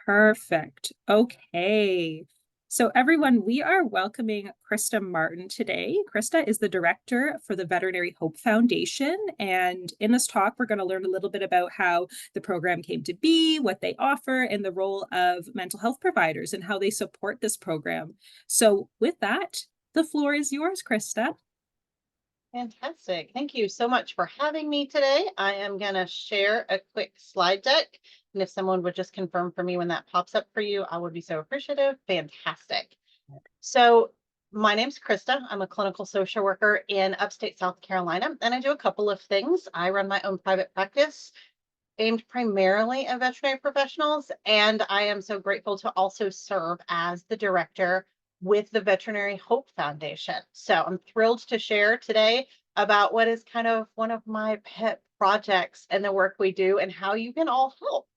Perfect. Okay. So, everyone, we are welcoming Krista Martin today. Krista is the director for the Veterinary Hope Foundation. And in this talk, we're going to learn a little bit about how the program came to be, what they offer, and the role of mental health providers and how they support this program. So, with that, the floor is yours, Krista. Fantastic. Thank you so much for having me today. I am going to share a quick slide deck. And if someone would just confirm for me when that pops up for you, I would be so appreciative. Fantastic. So my name's Krista. I'm a clinical social worker in upstate South Carolina, and I do a couple of things. I run my own private practice aimed primarily at veterinary professionals, and I am so grateful to also serve as the director with the Veterinary Hope Foundation. So I'm thrilled to share today about what is kind of one of my pet projects and the work we do and how you can all help.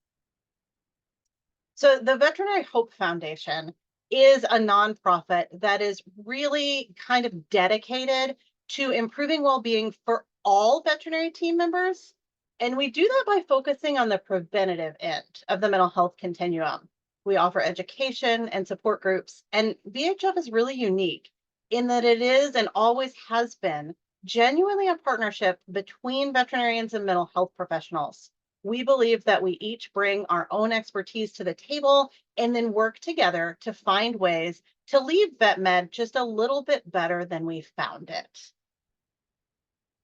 So the Veterinary Hope Foundation is a nonprofit that is really kind of dedicated to improving well-being for all veterinary team members. And we do that by focusing on the preventative end of the mental health continuum. We offer education and support groups, and VHF is really unique in that it is and always has been genuinely a partnership between veterinarians and mental health professionals. We believe that we each bring our own expertise to the table and then work together to find ways to leave vet med just a little bit better than we found it.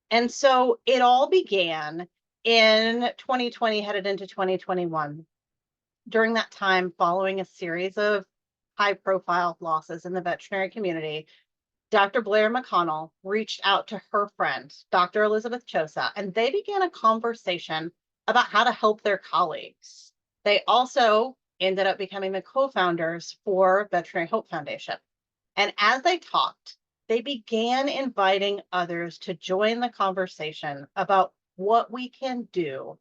And so it all began in 2020, headed into 2021. During that time, following a series of high profile losses in the veterinary community, Dr. Blair McConnell reached out to her friend, Dr. Elizabeth Chosa, and they began a conversation about how to help their colleagues. They also ended up becoming the co-founders for Veterinary Hope Foundation. And as they talked, they began inviting others to join the conversation about what we can do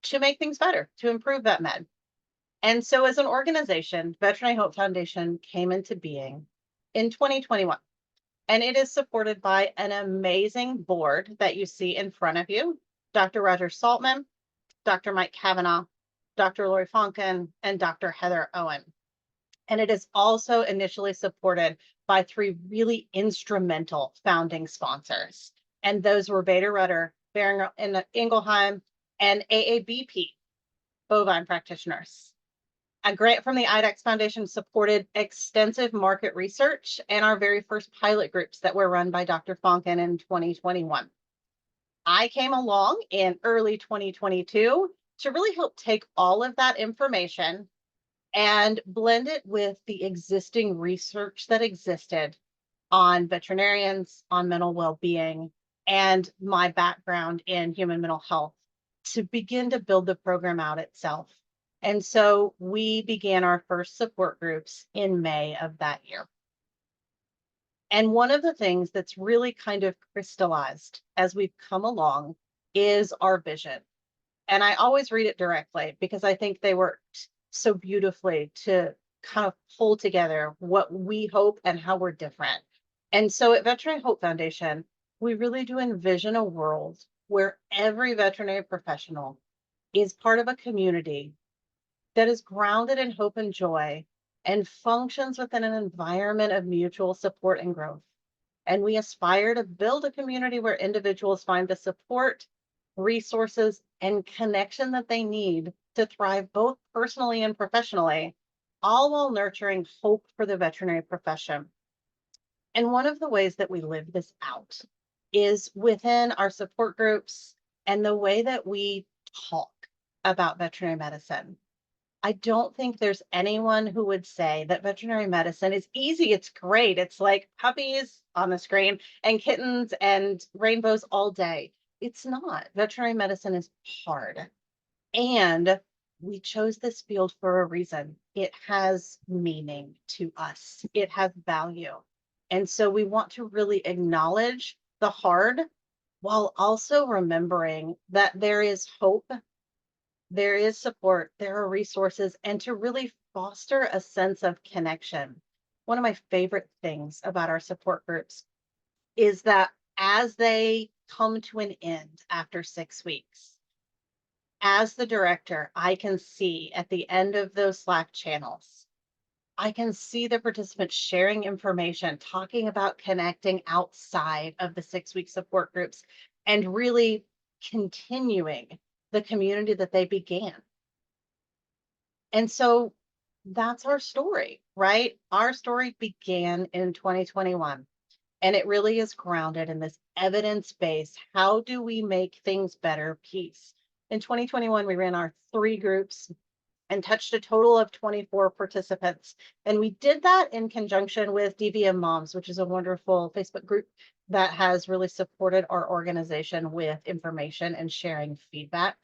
to make things better, to improve vet med. And so as an organization, Veterinary Hope Foundation came into being in 2021. And it is supported by an amazing board that you see in front of you: Dr. Roger Saltman, Dr. Mike Kavanaugh, Dr. Lori Fonken, and Dr. Heather Owen. And it is also initially supported by three really instrumental founding sponsors. And those were Bader Rudder, Beringer and Ingelheim, and AABP, bovine practitioners. A grant from the IDEX Foundation supported extensive market research and our very first pilot groups that were run by Dr. Fonken in 2021. I came along in early 2022 to really help take all of that information and blend it with the existing research that existed on veterinarians, on mental well-being, and my background in human mental health to begin to build the program out itself. And so we began our first support groups in May of that year. And one of the things that's really kind of crystallized as we've come along is our vision. And I always read it directly because I think they worked so beautifully to kind of pull together what we hope and how we're different. And so at Veterinary Hope Foundation, we really do envision a world where every veterinary professional is part of a community that is grounded in hope and joy and functions within an environment of mutual support and growth. And we aspire to build a community where individuals find the support, resources, and connection that they need to thrive both personally and professionally, all while nurturing hope for the veterinary profession. And one of the ways that we live this out is within our support groups and the way that we talk about veterinary medicine. I don't think there's anyone who would say that veterinary medicine is easy. It's great. It's like puppies on the screen and kittens and rainbows all day. It's not. Veterinary medicine is hard. And we chose this field for a reason. It has meaning to us, it has value. And so we want to really acknowledge the hard while also remembering that there is hope, there is support, there are resources, and to really foster a sense of connection. One of my favorite things about our support groups is that as they come to an end after 6 weeks, As the director, I can see at the end of those Slack channels, I can see the participants sharing information, talking about connecting outside of the 6 week support groups and really continuing the community that they began. And so that's our story, right? Our story began in 2021, and it really is grounded in this evidence base. How do we make things better piece? In 2021, we ran our 3 groups and touched a total of 24 participants. And we did that in conjunction with DVM Moms, which is a wonderful Facebook group that has really supported our organization with information and sharing feedback.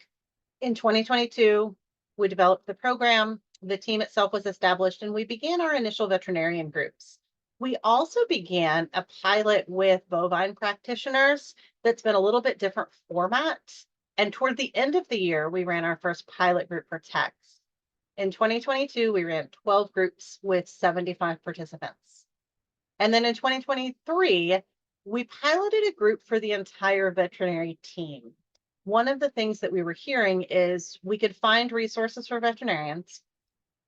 In 2022, we developed the program, the team itself was established, and we began our initial veterinarian groups. We also began a pilot with bovine practitioners that's been a little bit different format. And toward the end of the year, we ran our first pilot group for techs. In 2022, we ran 12 groups with 75 participants. And then in 2023, we piloted a group for the entire veterinary team. One of the things that we were hearing is we could find resources for veterinarians.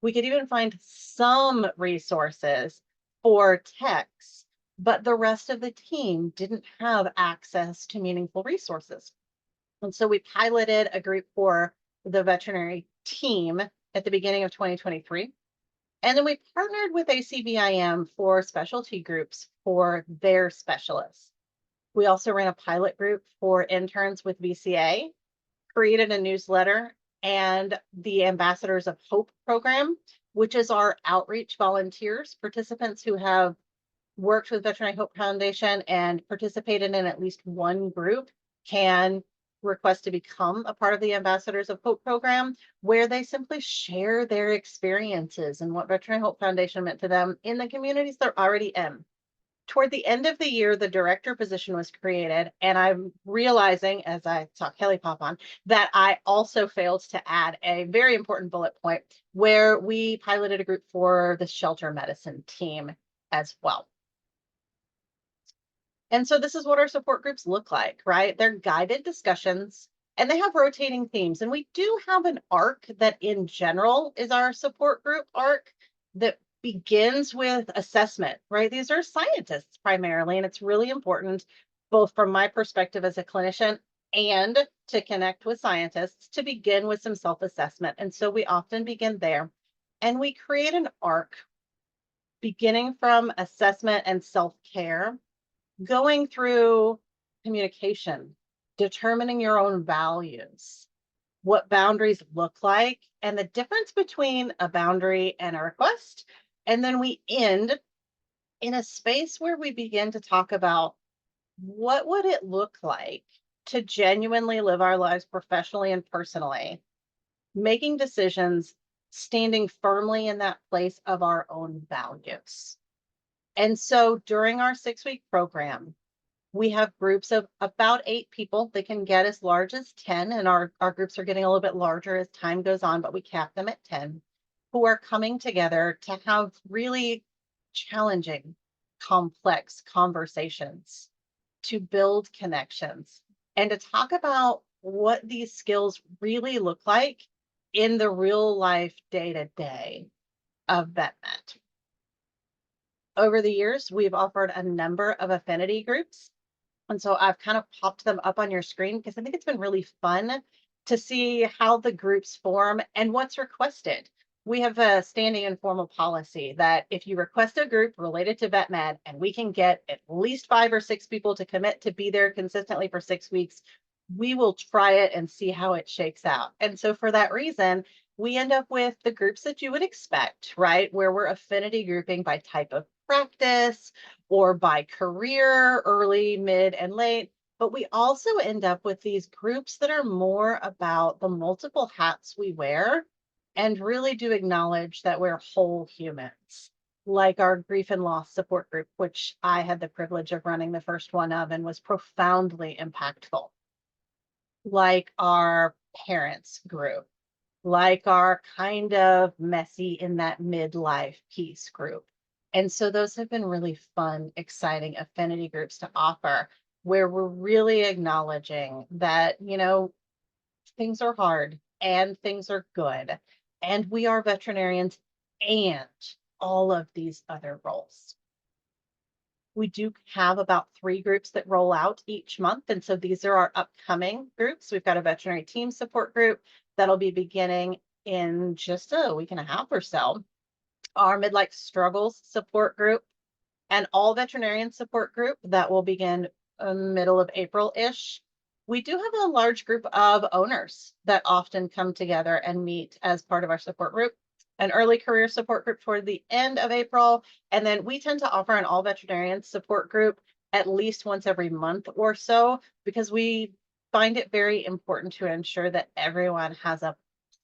We could even find some resources for techs, but the rest of the team didn't have access to meaningful resources. And so we piloted a group for the veterinary team at the beginning of 2023. And then we partnered with ACVIM for specialty groups for their specialists. We also ran a pilot group for interns with VCA, created a newsletter, and the Ambassadors of Hope program, which is our outreach volunteers, participants who have worked with Veterinary Hope Foundation and participated in at least one group can request to become a part of the Ambassadors of Hope program, where they simply share their experiences and what Veterinary Hope Foundation meant to them in the communities they're already in. Toward the end of the year, the director position was created, and I'm realizing as I saw Kelly pop on that I also failed to add a very important bullet point where we piloted a group for the shelter medicine team as well. And so this is what our support groups look like, right? They're guided discussions and they have rotating themes. And we do have an arc that in general is our support group arc that begins with assessment, right? These are scientists primarily, and it's really important, both from my perspective as a clinician and to connect with scientists, to begin with some self-assessment. And so we often begin there and we create an arc beginning from assessment and self-care, going through communication, determining your own values, what boundaries look like, and the difference between a boundary and a request. And then we end in a space where we begin to talk about what would it look like to genuinely live our lives professionally and personally, making decisions, standing firmly in that place of our own values. And so during our 6 week program, we have groups of about 8 people. They can get as large as 10, and our groups are getting a little bit larger as time goes on, but we cap them at 10, who are coming together to have really challenging, complex conversations, to build connections, and to talk about what these skills really look like in the real life day to day of VetMed. Over the years, we've offered a number of affinity groups. And so I've kind of popped them up on your screen because I think it's been really fun to see how the groups form and what's requested. We have a standing informal policy that if you request a group related to VetMed and we can get at least 5 or 6 people to commit to be there consistently for 6 weeks, we will try it and see how it shakes out. And so for that reason, we end up with the groups that you would expect, right? Where we're affinity grouping by type of practice or by career, early, mid, and late. But we also end up with these groups that are more about the multiple hats we wear and really do acknowledge that we're whole humans, like our grief and loss support group, which I had the privilege of running the first one of and was profoundly impactful, like our parents group, like our kind of messy in that midlife piece group. And so those have been really fun, exciting affinity groups to offer, where we're really acknowledging that, things are hard and things are good. And we are veterinarians and all of these other roles. We do have about 3 groups that roll out each month. And so these are our upcoming groups. We've got a veterinary team support group that'll be beginning in just a week and a half or so. Our midlife struggles support group, and all veterinarian support group that will begin middle of April-ish. We do have a large group of owners that often come together and meet as part of our support group, an early career support group toward the end of April. And then we tend to offer an all veterinarian support group at least once every month or so, because we find it very important to ensure that everyone has a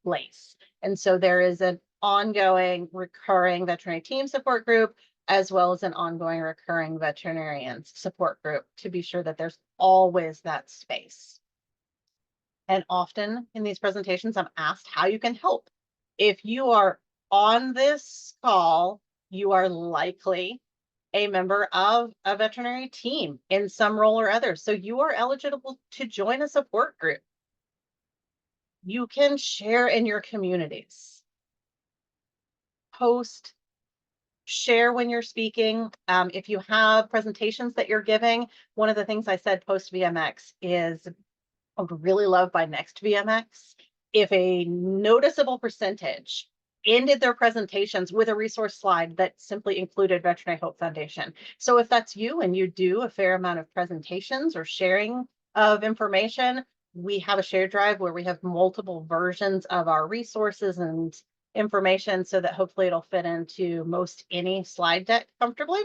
place. And so there is an ongoing recurring veterinary team support group, as well as an ongoing recurring veterinarian support group, to be sure that there's always that space. And often in these presentations, I'm asked how you can help. If you are on this call, you are likely a member of a veterinary team in some role or other. So you are eligible to join a support group. You can share in your communities, post, share when you're speaking. If you have presentations that you're giving, one of the things I said post VMX is I would really love by next VMX if a noticeable percentage ended their presentations with a resource slide that simply included Veterinary Hope Foundation. So if that's you and you do a fair amount of presentations or sharing of information, we have a shared drive where we have multiple versions of our resources and information so that hopefully it'll fit into most any slide deck comfortably.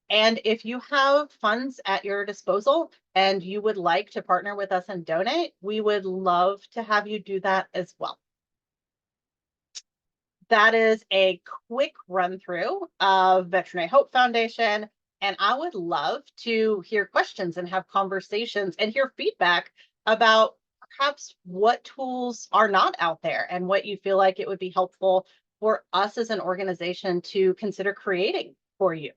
And if you have funds at your disposal and you would like to partner with us and donate, we would love to have you do that as well. That is a quick run through of Veterinary Hope Foundation. And I would love to hear questions and have conversations and hear feedback about perhaps what tools are not out there and what you feel like it would be helpful for us as an organization to consider creating for you.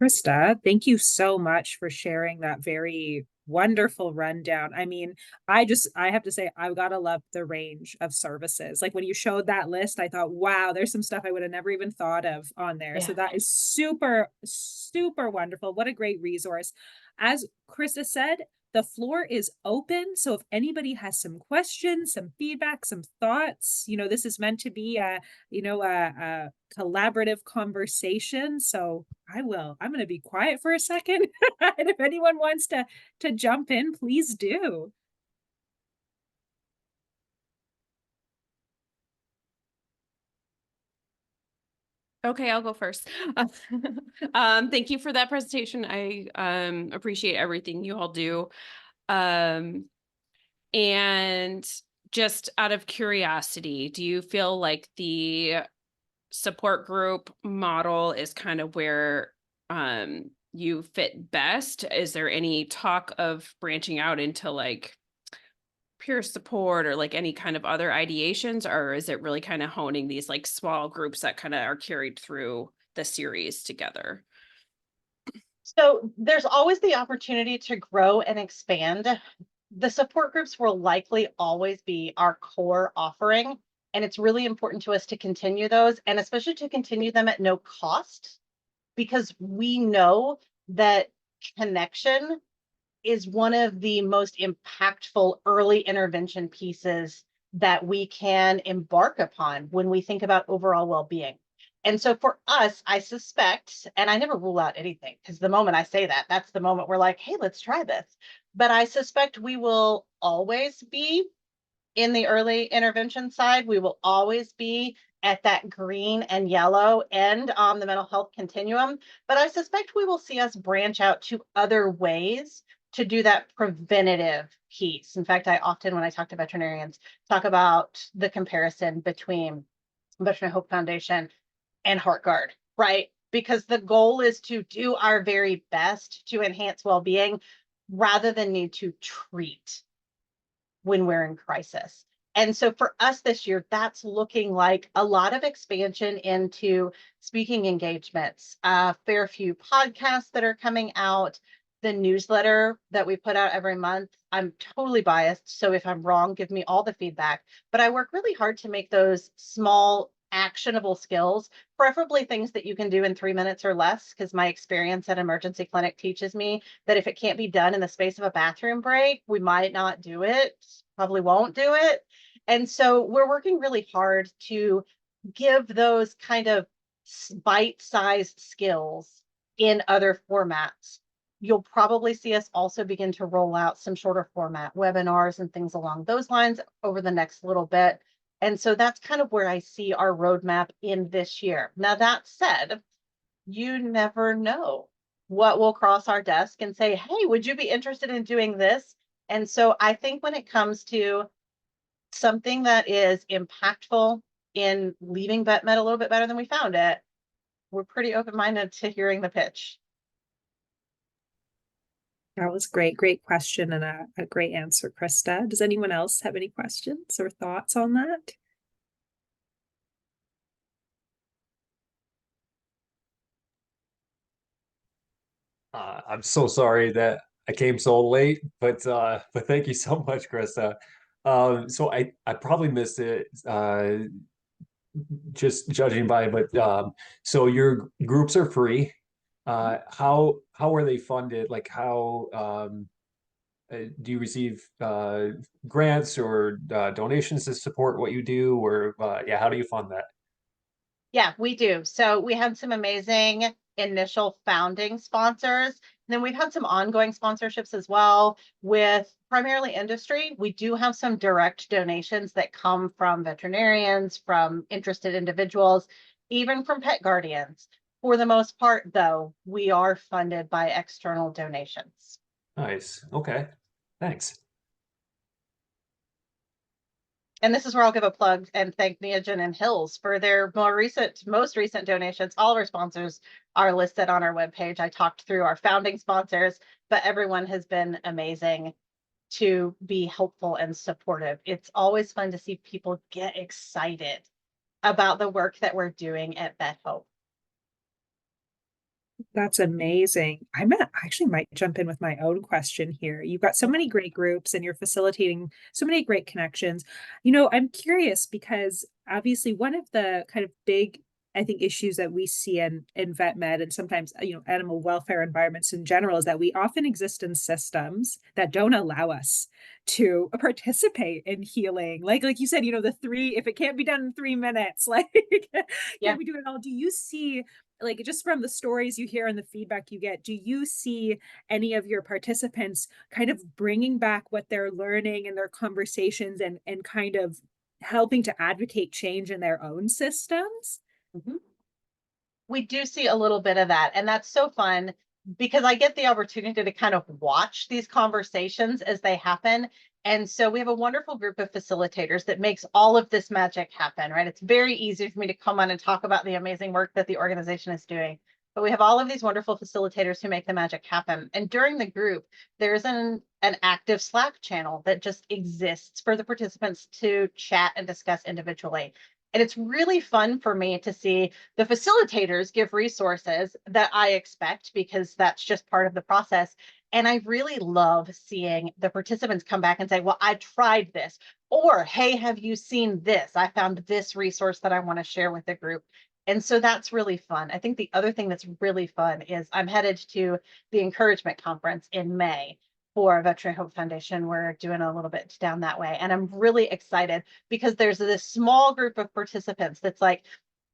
Krista, thank you so much for sharing that very wonderful rundown. I mean, I have to say, I've got to love the range of services. Like when you showed that list, I thought, wow, there's some stuff I would have never even thought of on there. So Yeah. that is super, super wonderful. What a great resource. As Krista said, the floor is open. So if anybody has some questions, some feedback, some thoughts, this is meant to be a collaborative conversation. So I'm going to be quiet for a second. And if anyone wants to jump in, please do. Okay, I'll go first. Thank you for that presentation. I appreciate everything you all do. And just out of curiosity, do you feel like the support group model is kind of where you fit best? Is there any talk of branching out into like peer support or like any kind of other ideations, or is it really kind of honing these like small groups that kind of are carried through the series together? So there's always the opportunity to grow and expand. The support groups will likely always be our core offering. And it's really important to us to continue those, and especially to continue them at no cost, because we know that connection is one of the most impactful early intervention pieces that we can embark upon when we think about overall well-being. And so for us, I suspect, and I never rule out anything, because the moment I say that, that's the moment we're like, hey, let's try this. But I suspect we will always be in the early intervention side. We will always be at that green and yellow end on the mental health continuum. But I suspect we will see us branch out to other ways to do that preventative piece. In fact, I often, when I talk to veterinarians, talk about the comparison between Veterinary Hope Foundation and HeartGuard, right? Because the goal is to do our very best to enhance well-being rather than need to treat when we're in crisis. And so for us this year, that's looking like a lot of expansion into speaking engagements, a fair few podcasts that are coming out, the newsletter that we put out every month. I'm totally biased, so if I'm wrong, give me all the feedback. But I work really hard to make those small, actionable skills, preferably things that you can do in 3 minutes or less, because my experience at emergency clinic teaches me that if it can't be done in the space of a bathroom break, we might not do it, probably won't do it. And so we're working really hard to give those kind of bite-sized skills in other formats. You'll probably see us also begin to roll out some shorter format webinars and things along those lines over the next little bit. And so that's kind of where I see our roadmap in this year. Now, that said, you never know what will cross our desk and say, hey, would you be interested in doing this? And so I think when it comes to something that is impactful in leaving vet med a little bit better than we found it, we're pretty open-minded to hearing the pitch. That was great. Great question and a great answer, Krista. Does anyone else have any questions or thoughts on that? I'm so sorry that I came so late, but thank you so much, Krista. So I probably missed it, just judging by, but so your groups are free. How are they funded? Like how do you receive grants or donations to support what you do, or yeah, how do you fund that? Yeah, we do. So we had some amazing initial founding sponsors. And then we've had some ongoing sponsorships as well with primarily industry. We do have some direct donations that come from veterinarians, from interested individuals, even from pet guardians. For the most part, though, we are funded by external donations. Nice. Okay. Thanks. And this is where I'll give a plug and thank Neogen and Hills for their most recent donations. All of our sponsors are listed on our webpage. I talked through our founding sponsors, but everyone has been amazing to be helpful and supportive. It's always fun to see people get excited about the work that we're doing at Vet Hope. That's amazing. Actually might jump in with my own question here. You've got so many great groups and you're facilitating so many great connections. I'm curious because obviously one of the kind of big, I think, issues that we see in vet med and sometimes, animal welfare environments in general is that we often exist in systems that don't allow us to participate in healing. Like you said, if it can't be done in 3 minutes, like Yeah. can we do it all? Do you see, like, just from the stories you hear and the feedback you get, do you see any of your participants kind of bringing back what they're learning in their conversations and kind of helping to advocate change in their own systems? Mhm. We do see a little bit of that. And that's so fun because I get the opportunity to kind of watch these conversations as they happen. And so we have a wonderful group of facilitators that makes all of this magic happen, right? It's very easy for me to come on and talk about the amazing work that the organization is doing. But we have all of these wonderful facilitators who make the magic happen. And during the group, there's an active Slack channel that just exists for the participants to chat and discuss individually. And it's really fun for me to see the facilitators give resources that I expect because that's just part of the process. And I really love seeing the participants come back and say, well, I tried this, or hey, have you seen this? I found this resource that I want to share with the group. And so that's really fun. I think the other thing that's really fun is I'm headed to the encouragement conference in May for Veterinary Hope Foundation. We're doing a little bit down that way. And I'm really excited because there's this small group of participants that's like,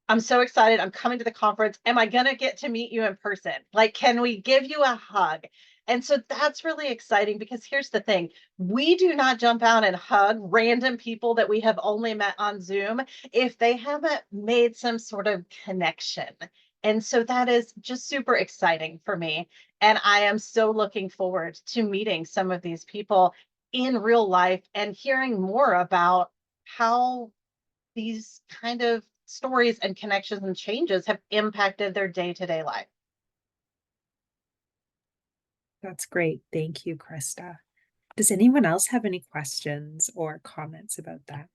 I'm so excited. I'm coming to the conference. Am I going to get to meet you in person? Like, can we give you a hug? And so that's really exciting because here's the thing. We do not jump out and hug random people that we have only met on Zoom if they haven't made some sort of connection. And so that is just super exciting for me. And I am so looking forward to meeting some of these people in real life and hearing more about how these kind of stories and connections and changes have impacted their day-to-day life. That's great. Thank you, Krista. Does anyone else have any questions or comments about that?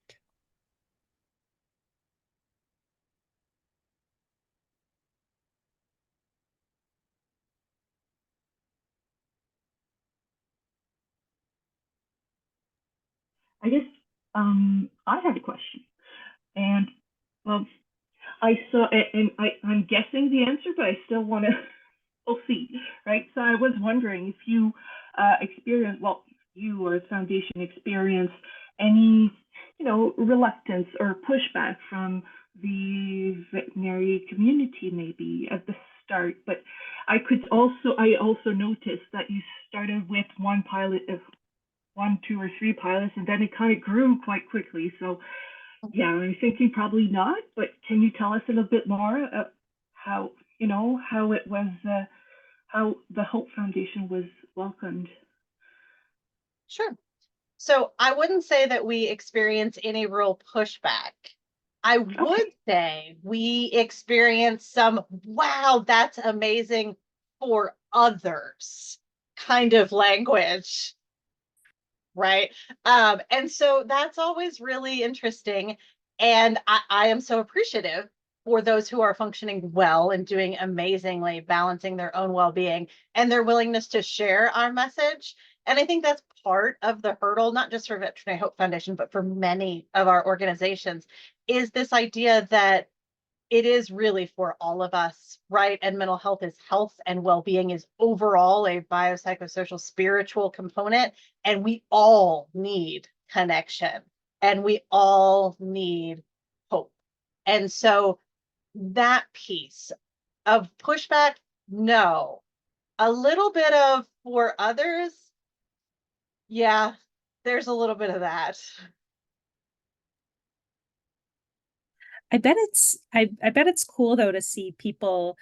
I had a question, and well, I saw, and I'm guessing the answer, but I still want to, we'll see, right? So I was wondering if you experience, well, you or foundation experience any, reluctance or pushback from the veterinary community maybe at the start. But I also noticed that you started with one pilot of 1, 2, or 3 pilots, and then it kind of grew quite quickly. So yeah, I'm thinking probably not, but can you tell us a little bit more how, how it was, how the Hope Foundation was welcomed? Sure. So I wouldn't say that we experience any real pushback. I would Okay. say we experience some, wow, that's amazing for others kind of language, right? And so that's always really interesting. And I am so appreciative for those who are functioning well and doing amazingly, balancing their own well-being and their willingness to share our message. And I think that's part of the hurdle, not just for Veterinary Hope Foundation, but for many of our organizations, is this idea that it is really for all of us, right? And mental health is health, and well-being is overall a biopsychosocial spiritual component. And we all need connection, and we all need hope. And so that piece of pushback, no. A little bit of for others, yeah, there's a little bit of that. I bet it's cool though to see people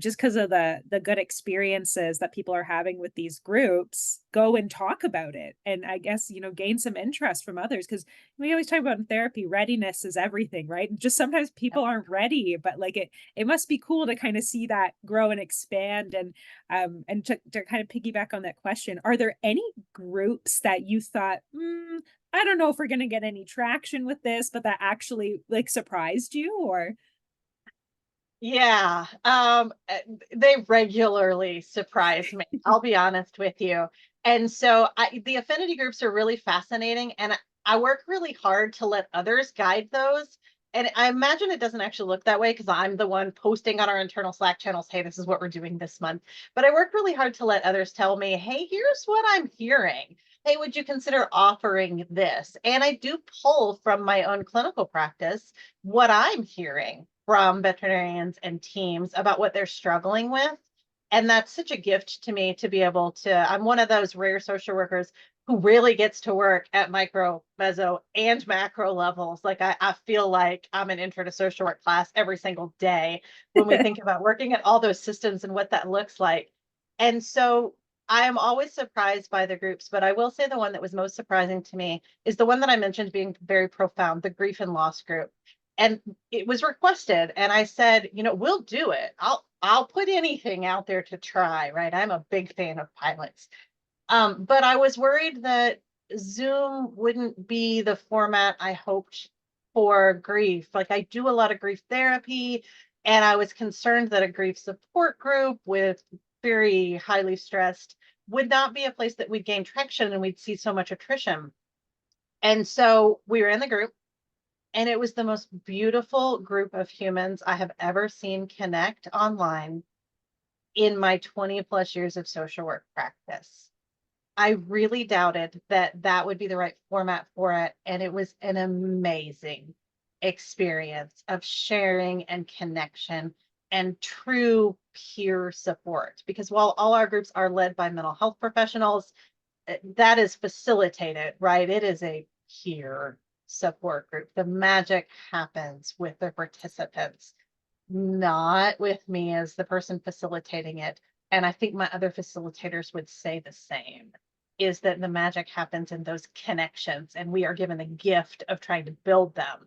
just because of the good experiences that people are having with these groups, go and talk about it. And I guess, gain some interest from others. Because we always talk about in therapy, readiness is everything, right? Just sometimes people aren't ready, but like it must be cool to kind of see that grow and expand. And to kind of piggyback on that question, are there any groups that you thought, I don't know if we're gonna get any traction with this, but that actually like surprised you or Yeah, they regularly surprise me. I'll be honest with you. And so the affinity groups are really fascinating, and I work really hard to let others guide those. And I imagine it doesn't actually look that way because I'm the one posting on our internal Slack channels, hey, this is what we're doing this month. But I work really hard to let others tell me, hey, here's what I'm hearing. Hey, would you consider offering this? And I do pull from my own clinical practice what I'm hearing from veterinarians and teams about what they're struggling with. And that's such a gift to me to be able to. I'm one of those rare social workers who really gets to work at micro, meso, and macro levels. Like I feel like I'm an intro to social work class every single day when we think about working at all those systems and what that looks like. And so I am always surprised by the groups, but I will say the one that was most surprising to me is the one that I mentioned being very profound, the grief and loss group. And it was requested, and I said, we'll do it. I'll put anything out there to try, right? I'm a big fan of pilots. But I was worried that Zoom wouldn't be the format I hoped for grief. Like I do a lot of grief therapy, and I was concerned that a grief support group with very highly stressed would not be a place that we'd gain traction and we'd see so much attrition. And so we were in the group, and it was the most beautiful group of humans I have ever seen connect online in my 20 plus years of social work practice. I really doubted that that would be the right format for it. And it was an amazing experience of sharing and connection and true peer support. Because while all our groups are led by mental health professionals, that is facilitated, right? It is a peer support group. The magic happens with the participants, not with me as the person facilitating it. And I think my other facilitators would say the same, is that the magic happens in those connections, and we are given the gift of trying to build them.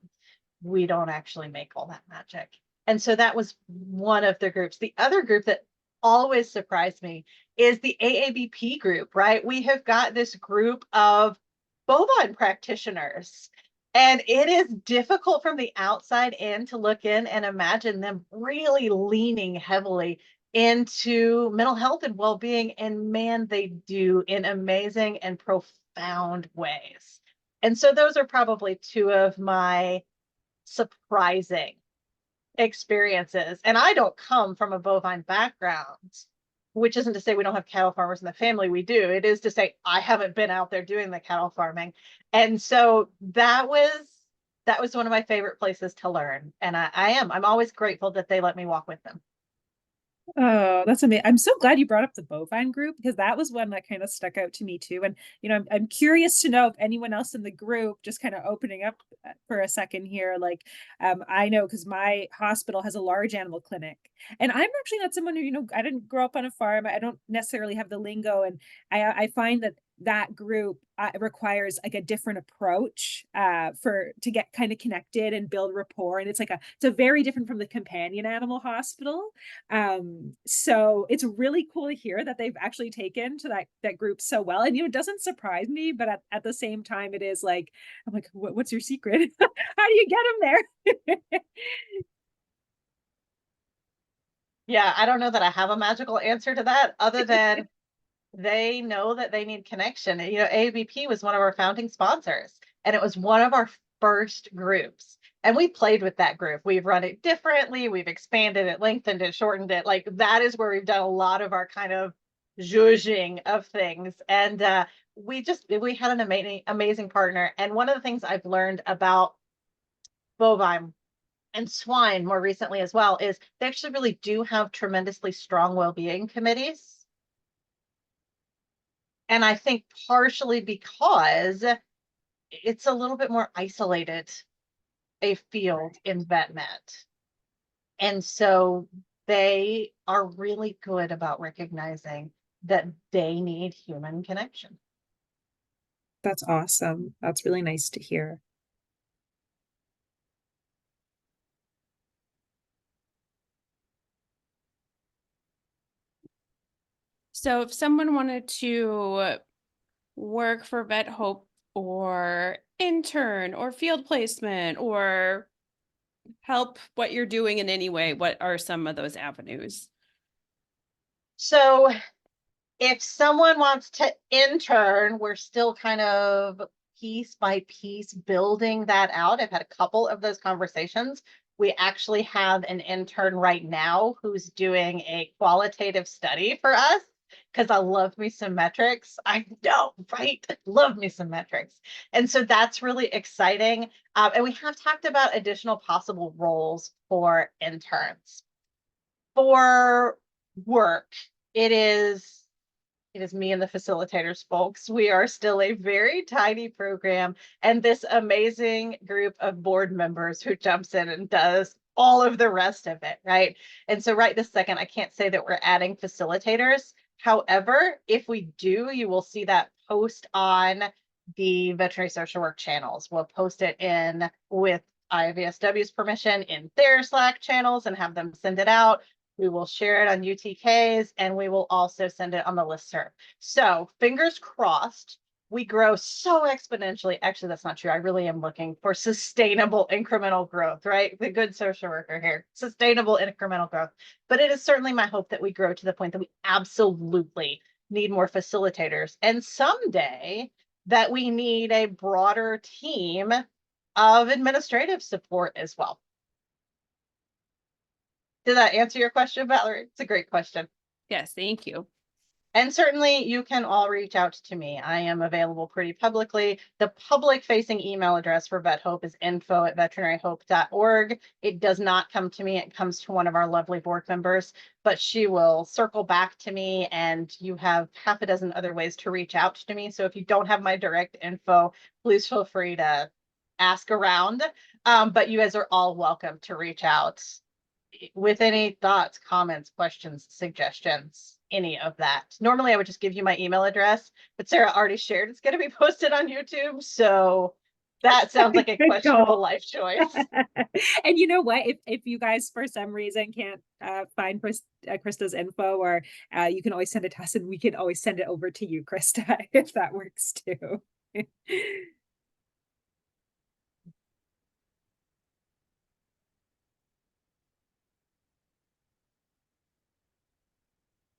We don't actually make all that magic. And so that was one of the groups. The other group that always surprised me is the AABP group, right? We have got this group of bovine practitioners, and it is difficult from the outside in to look in and imagine them really leaning heavily into mental health and well-being. And man, they do in amazing and profound ways. And so those are probably two of my surprising experiences. And I don't come from a bovine background, which isn't to say we don't have cattle farmers in the family. We do. It is to say I haven't been out there doing the cattle farming. And so that was one of my favorite places to learn. And I'm always grateful that they let me walk with them. Oh, that's amazing. I'm so glad you brought up the bovine group because that was one that kind of stuck out to me too. And, I'm curious to know if anyone else in the group, just kind of opening up for a second here, like, I know because my hospital has a large animal clinic and I'm actually not someone who, I didn't grow up on a farm. I don't necessarily have the lingo. And I find that group requires like a different approach to get kind of connected and build rapport. And it's a very different from the companion animal hospital. So it's really cool to hear that they've actually taken to that group so well. And it doesn't surprise me, but at the same time, it is like, I'm like, what's your secret? How do you get them there? Yeah, I don't know that I have a magical answer to that other than they know that they need connection. ABP was one of our founding sponsors, and it was one of our first groups. And we played with that group. We've run it differently. We've expanded it, lengthened it, shortened it. Like that is where we've done a lot of our kind of zhuzhing of things. And we had an amazing partner. And one of the things I've learned about bovine and swine more recently as well is they actually really do have tremendously strong well-being committees. And I think partially because it's a little bit more isolated a field in vet med. And so they are really good about recognizing that they need human connection. That's awesome. That's really nice to hear. So if someone wanted to work for Vet Hope or intern or field placement or help what you're doing in any way, what are some of those avenues? So if someone wants to intern, we're still kind of piece by piece building that out. I've had a couple of those conversations. We actually have an intern right now who's doing a qualitative study for us because I love me some metrics. I know, right? Love me some metrics. And so that's really exciting. And we have talked about additional possible roles for interns. For work, it is me and the facilitators, folks. We are still a very tiny program and this amazing group of board members who jumps in and does all of the rest of it, right? And so right this second, I can't say that we're adding facilitators. However, if we do, you will see that post on the veterinary social work channels. We'll post it in with IVSW's permission in their Slack channels and have them send it out. We will share it on UTKs and we will also send it on the listserv. So fingers crossed, we grow so exponentially. Actually, that's not true. I really am looking for sustainable incremental growth, right? The good social worker here, sustainable incremental growth. But it is certainly my hope that we grow to the point that we absolutely need more facilitators. And someday that we need a broader team of administrative support as well. Did that answer your question, Valerie? It's a great question. Yes, thank you. And certainly you can all reach out to me. I am available pretty publicly. The public facing email address for Vet Hope is info@veterinaryhope.org. It does not come to me. It comes to one of our lovely board members, but she will circle back to me and you have half a dozen other ways to reach out to me. So if you don't have my direct info, please feel free to ask around. But you guys are all welcome to reach out with any thoughts, comments, questions, suggestions, any of that. Normally I would just give you my email address, but Sarah already shared it's going to be posted on YouTube. So that sounds like a questionable life choice. And you know what? If you guys for some reason can't find Krista's info, or you can always send it to us and we can always send it over to you, Krista, if that works too.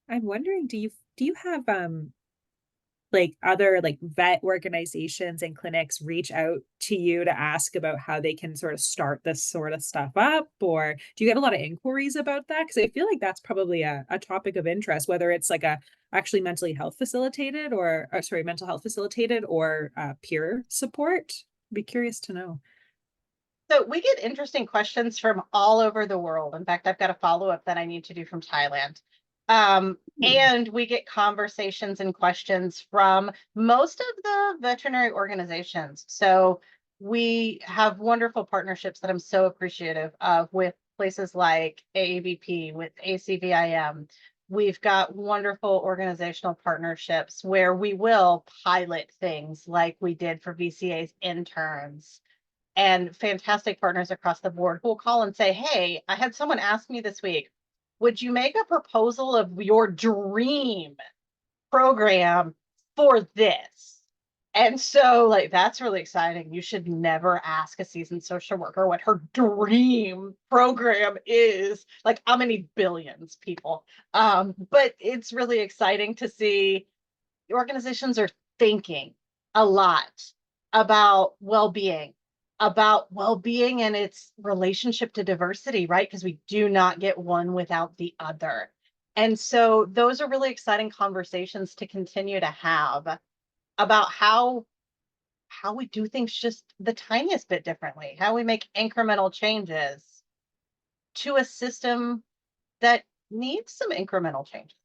I'm wondering, do you have like other like vet organizations and clinics reach out to you to ask about how they can sort of start this sort of stuff up? Or do you get a lot of inquiries about that? Because I feel like that's probably a topic of interest, whether it's like a actually mentally health facilitated or sorry, mental health facilitated or peer support. Be curious to know. So we get interesting questions from all over the world. In fact, I've got a follow-up that I need to do from Thailand. And we get conversations and questions from most of the veterinary organizations. So we have wonderful partnerships that I'm so appreciative of with places like AAVP, with ACVIM. We've got wonderful organizational partnerships where we will pilot things like we did for VCA's interns, and fantastic partners across the board who will call and say, hey, I had someone ask me this week, would you make a proposal of your dream program for this? And so, like, that's really exciting. You should never ask a seasoned social worker what her dream program is. Like, how many billions, people? But it's really exciting to see organizations are thinking a lot about well-being, and its relationship to diversity, right? Because we do not get one without the other. And so those are really exciting conversations to continue to have about how we do things just the tiniest bit differently, how we make incremental changes to a system that needs some incremental changes.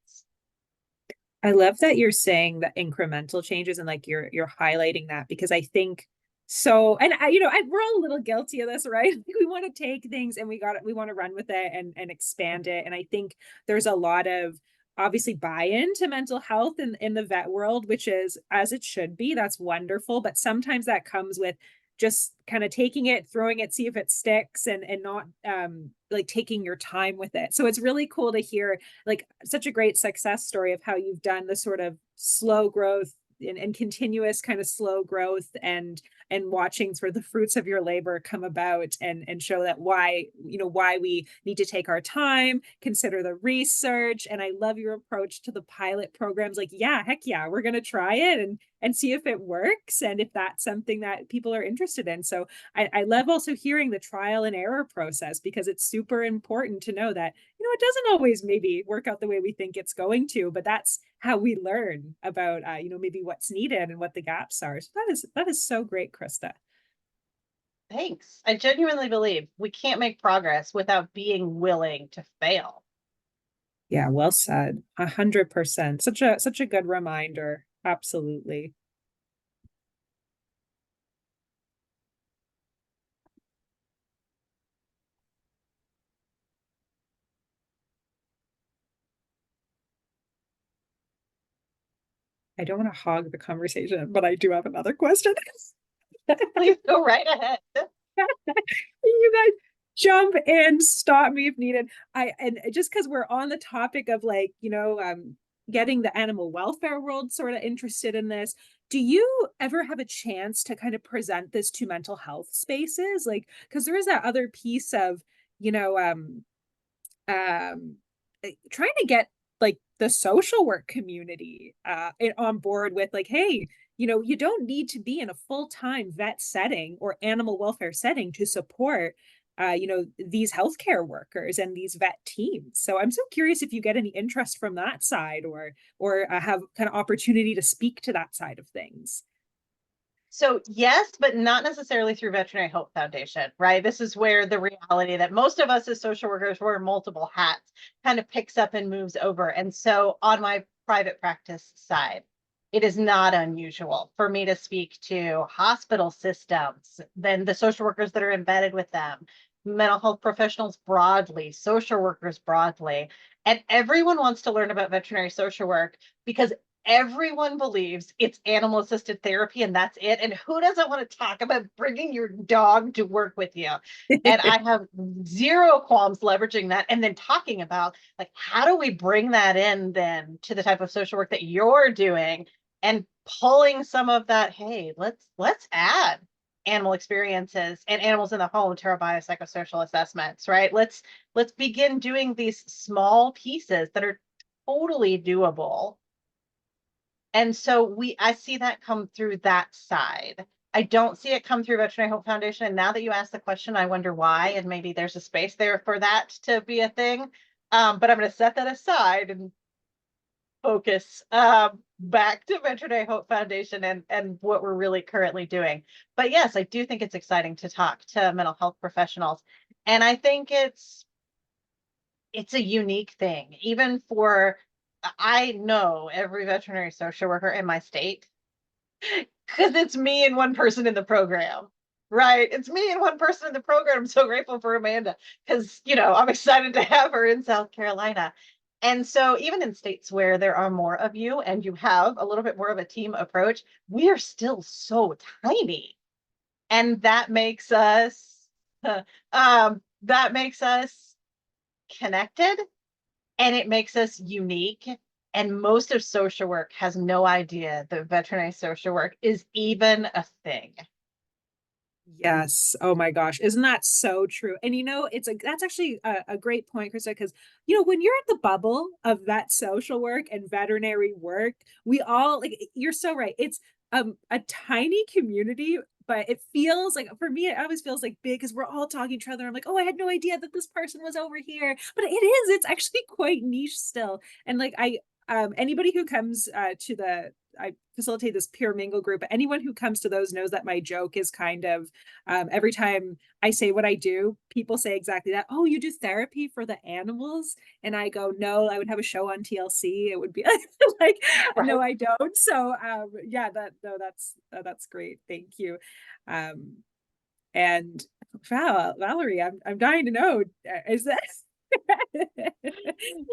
I love that you're saying the incremental changes and like you're highlighting that, because I think so, and we're all a little guilty of this, right? We want to take things and we want to run with it and expand it. And I think there's a lot of obviously buy-in to mental health in the vet world, which is as it should be. That's wonderful. But sometimes that comes with just kind of taking it, throwing it, see if it sticks, and not like taking your time with it. So it's really cool to hear like such a great success story of how you've done the sort of slow growth and continuous kind of slow growth, and watching sort of the fruits of your labor come about, and show that why we need to take our time, consider the research. And I love your approach to the pilot programs. Like, yeah, heck yeah, we're going to try it and see if it works and if that's something that people are interested in. So I love also hearing the trial and error process, because it's super important to know that, it doesn't always maybe work out the way we think it's going to, but that's how we learn about, maybe what's needed and what the gaps are. So that is so great, Krista. Thanks. I genuinely believe we can't make progress without being willing to fail. Yeah, well said. 100%. Such a good reminder. Absolutely. I don't want to hog the conversation, but I do have another question. Please go right ahead. You guys jump in, stop me if needed. And just because we're on the topic of like, getting the animal welfare world sort of interested in this, do you ever have a chance to kind of present this to mental health spaces? Like, because there is that other piece of, you know, trying to get like the social work community on board with like, hey, you don't need to be in a full-time vet setting or animal welfare setting to support these healthcare workers and these vet teams. So I'm so curious if you get any interest from that side, or have kind of opportunity to speak to that side of things. So yes, but not necessarily through Veterinary Hope Foundation, right? This is where the reality that most of us as social workers wear multiple hats kind of picks up and moves over. And so on my private practice side, it is not unusual for me to speak to hospital systems, then the social workers that are embedded with them, mental health professionals broadly, social workers broadly. And everyone wants to learn about veterinary social work because everyone believes it's animal assisted therapy and that's it. And who doesn't want to talk about bringing your dog to work with you? And I have zero qualms leveraging that and then talking about like, how do we bring that in then to the type of social work that you're doing, and pulling some of that, hey, let's add animal experiences and animals in the home to our biopsychosocial assessments, right? Let's begin doing these small pieces that are totally doable And so I see that come through that side. I don't see it come through Veterinary Hope Foundation. And now that you ask the question, I wonder why, and maybe there's a space there for that to be a thing. But I'm going to set that aside and focus back to Veterinary Hope Foundation and what we're really currently doing. But yes, I do think it's exciting to talk to mental health professionals. And I think it's a unique thing, even for, I know every veterinary social worker in my state, because it's me and one person in the program, right? It's me and one person in the program. I'm so grateful for Amanda because, I'm excited to have her in South Carolina. And so even in states where there are more of you and you have a little bit more of a team approach, we are still so tiny. And that makes us, connected, and it makes us unique. And most of social work has no idea that veterinary social work is even a thing. Yes. Oh my gosh. Isn't that so true? And that's actually a great point, Krista, because when you're in the bubble of vet social work and veterinary work, we all like you're so right. It's a tiny community, but it feels like for me, it always feels like big because we're all talking to each other. I'm like, oh, I had no idea that this person was over here. But it's actually quite niche still. And like anybody who comes I facilitate this peer mingle group. Anyone who comes to those knows that my joke is kind of every time I say what I do, people say exactly that. Oh, you do therapy for the animals? And I go, no, I would have a show on TLC. It would be like, Right. no, I don't. So yeah, that's great. Thank you. And wow, Valerie, I'm dying to know, is that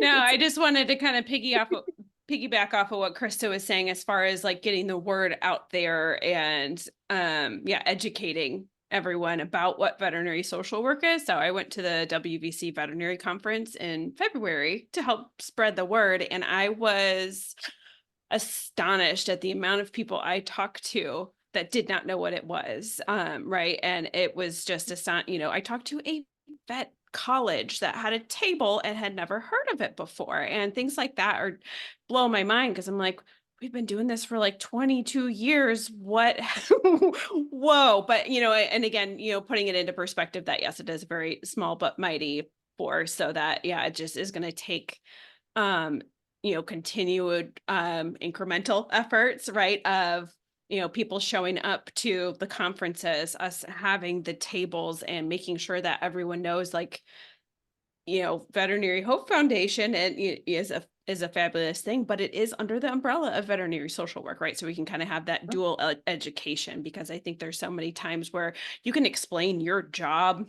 No, I just wanted to kind of piggyback off of what Krista was saying as far as like getting the word out there and educating everyone about what veterinary social work is. So I went to the WVC veterinary conference in February to help spread the word, and I was astonished at the amount of people I talked to that did not know what it was. Right. And it was just I talked to a vet college that had a table and had never heard of it before. And things like that are blow my mind because I'm like, we've been doing this for like 22 years. What? Whoa. But, and again, putting it into perspective that yes, it is a very small but mighty force. So that, yeah, it just is going to take, continued incremental efforts, right? Of, people showing up to the conferences, us having the tables and making sure that everyone knows like, Veterinary Hope Foundation and is a fabulous thing, but it is under the umbrella of veterinary social work, right? So we can kind of have that dual education, because I think there's so many times where you can explain your job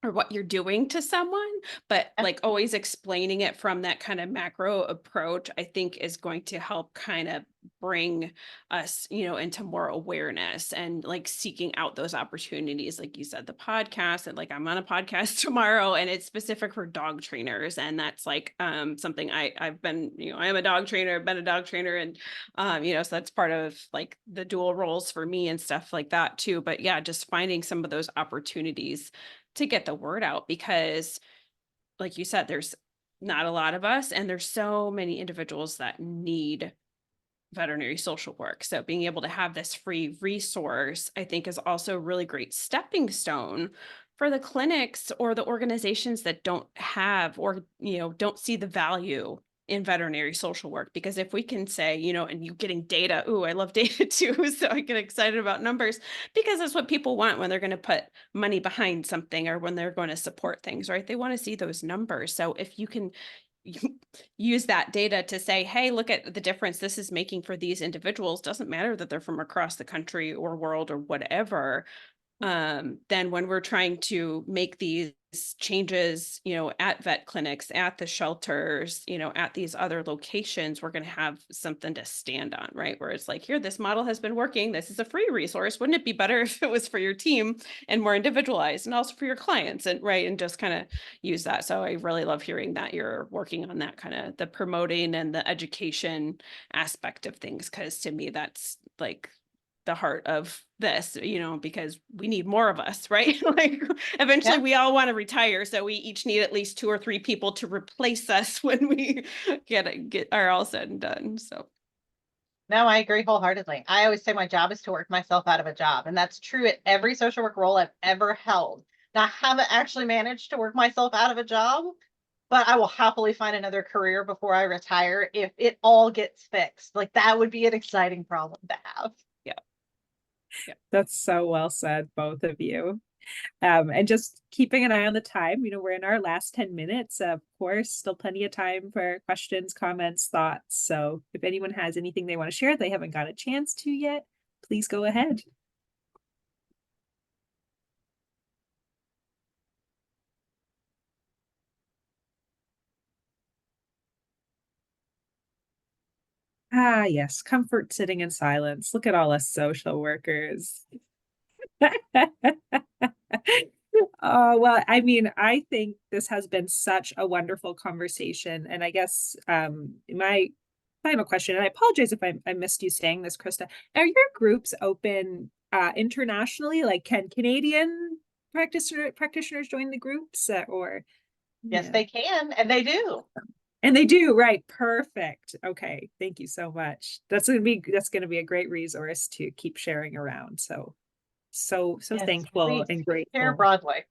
or what you're doing to someone, but like always explaining it from that kind of macro approach, I think is going to help kind of bring us, into more awareness and like seeking out those opportunities. Like you said, the podcast, and like I'm on a podcast tomorrow and it's specific for dog trainers. And that's like something I've been, I am a dog trainer, I've been a dog trainer, and so that's part of like the dual roles for me and stuff like that too. But yeah, just finding some of those opportunities to get the word out, because like you said, there's not a lot of us and there's so many individuals that need veterinary social work. So being able to have this free resource, I think, is also a really great stepping stone for the clinics or the organizations that don't have or, don't see the value in veterinary social work. Because if we can say, and you getting data, ooh, I love data too. So I get excited about numbers because that's what people want when they're going to put money behind something or when they're going to support things, right? They want to see those numbers. So if you can use that data to say, hey, look at the difference this is making for these individuals, doesn't matter that they're from across the country or world or whatever. Then when we're trying to make these changes, at vet clinics, at the shelters, at these other locations, we're going to have something to stand on, right? Where it's like, here, this model has been working. This is a free resource. Wouldn't it be better if it was for your team and more individualized, and also for your clients, and right, and just kind of use that. So I really love hearing that you're working on that kind of the promoting and the education aspect of things, because to me, that's like the heart of this, because we need more of us, right? Like eventually we all want to retire. So we each need at least 2 or 3 people to replace us when we get are all said and done. So. No, I agree wholeheartedly. I always say my job is to work myself out of a job, and that's true at every social work role I've ever held. Now, I haven't actually managed to work myself out of a job, but I will happily find another career before I retire if it all gets fixed. Like that would be an exciting problem to have. Yeah. That's so well said, both of you. And just keeping an eye on the time, we're in our last 10 minutes. Of course, still plenty of time for questions, comments, thoughts. So if anyone has anything they want to share they haven't got a chance to yet, please go ahead. Ah, yes, comfort sitting in silence. Look at all us social workers. Oh, well, I mean, I think this has been such a wonderful conversation. And I guess my final question, and I apologize if I missed you saying this, Krista, are your groups open internationally? Like, can Canadian practitioners join the groups or Yes, yeah. they can, and they do. And they do, right? Perfect. Okay, thank you so much. That's gonna be a great resource to keep sharing around. So Yes, thankful please and share grateful. Broadway.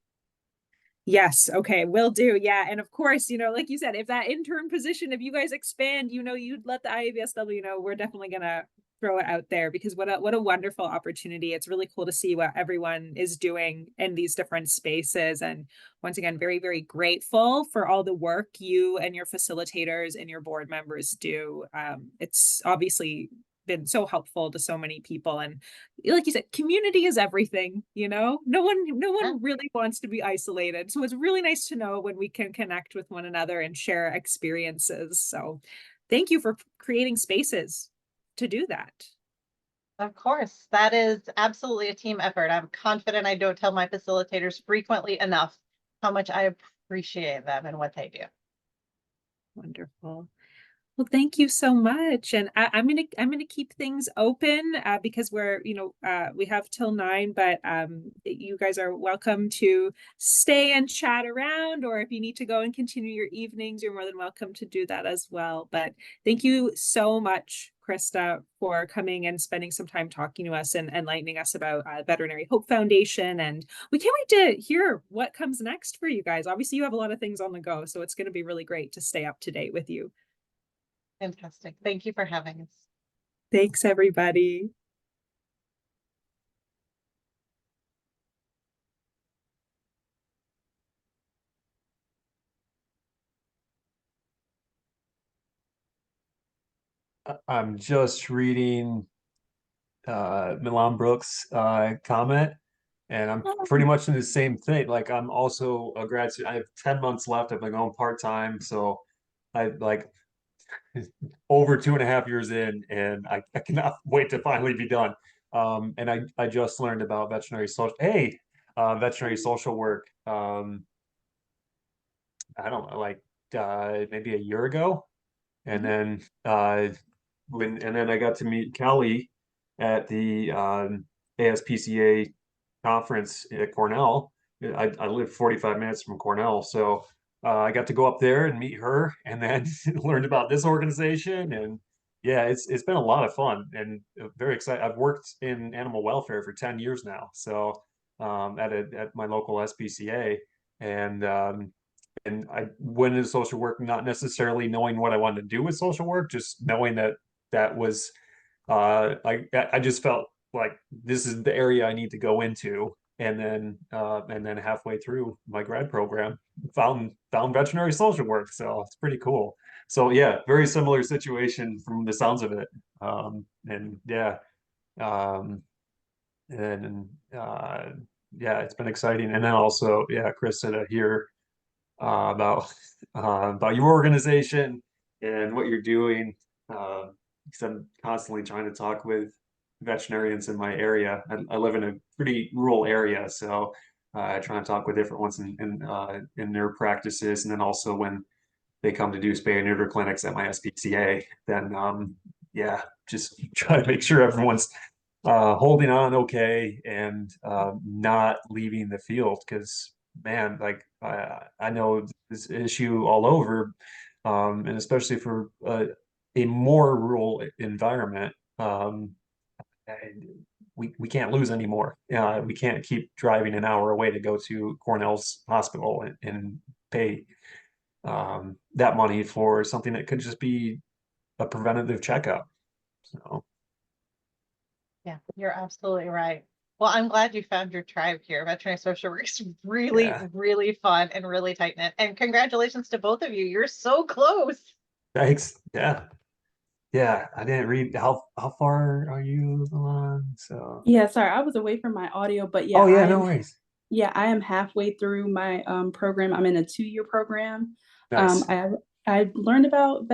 Yes, okay, will do. Yeah, and of course, like you said, if that intern position, if you guys expand, you'd let the IABSW know, we're definitely gonna throw it out there because what a wonderful opportunity. It's really cool to see what everyone is doing in these different spaces. And once again, very, very grateful for all the work you and your facilitators and your board members do. It's obviously been so helpful to so many people. And like you said, community is everything, no one really wants to be isolated. So it's really nice to know when we can connect with one another and share experiences. So thank you for creating spaces to do that. Of course, that is absolutely a team effort. I'm confident I don't tell my facilitators frequently enough how much I appreciate them and what they do. Wonderful. Well, thank you so much. And I'm gonna keep things open because we have till 9, but you guys are welcome to stay and chat around, or if you need to go and continue your evenings, you're more than welcome to do that as well. But thank you so much, Krista, for coming and spending some time talking to us and enlightening us about Veterinary Hope Foundation. And we can't wait to hear what comes next for you guys. Obviously, you have a lot of things on the go, so it's going to be really great to stay up to date with you. Fantastic. Thank you for having us. Thanks, everybody. I'm just reading Milan Brooks' comment, and I'm pretty much in the same thing. Like I'm also a grad student. I have 10 months left. I've been going part-time, so I like over 2.5 years in, and I cannot wait to finally be done. And I just learned about veterinary social work. I don't know, like maybe a year ago, and then I got to meet Kelly at the ASPCA conference at Cornell. I live 45 minutes from Cornell, so I got to go up there and meet her, and then learned about this organization. And yeah, it's been a lot of fun and very excited. I've worked in animal welfare for 10 years now, so at my local SPCA, and I went into social work not necessarily knowing what I wanted to do with social work, just knowing that was I just felt like this is the area I need to go into. And then halfway through my grad program, found veterinary social work. So it's pretty cool. So yeah, very similar situation from the sounds of it. And yeah, um, and yeah, it's been exciting. And then also, yeah, Krista, to hear about your organization and what you're doing. Because I'm constantly trying to talk with veterinarians in my area. I live in a pretty rural area, so I try to talk with different ones in their practices, and then also when they come to do spay and neuter clinics at my SPCA, then yeah, just try to make sure everyone's holding on okay and not leaving the field because man, like I know this issue all over, and especially for a more rural environment, and we can't lose anymore. We can't keep driving an hour away to go to Cornell's hospital and pay that money for something that could just be a preventative checkup. So Yeah, you're absolutely right. Well, I'm glad you found your tribe here. Veterinary social work is really, yeah, really fun and really tight knit. And congratulations to both of you. You're so close. thanks. Yeah. Yeah, I didn't read how far are you along? So Yeah, sorry, I was away from my audio, but oh yeah, no worries. I am halfway through my program. I'm in a 2-year program. Nice. I learned about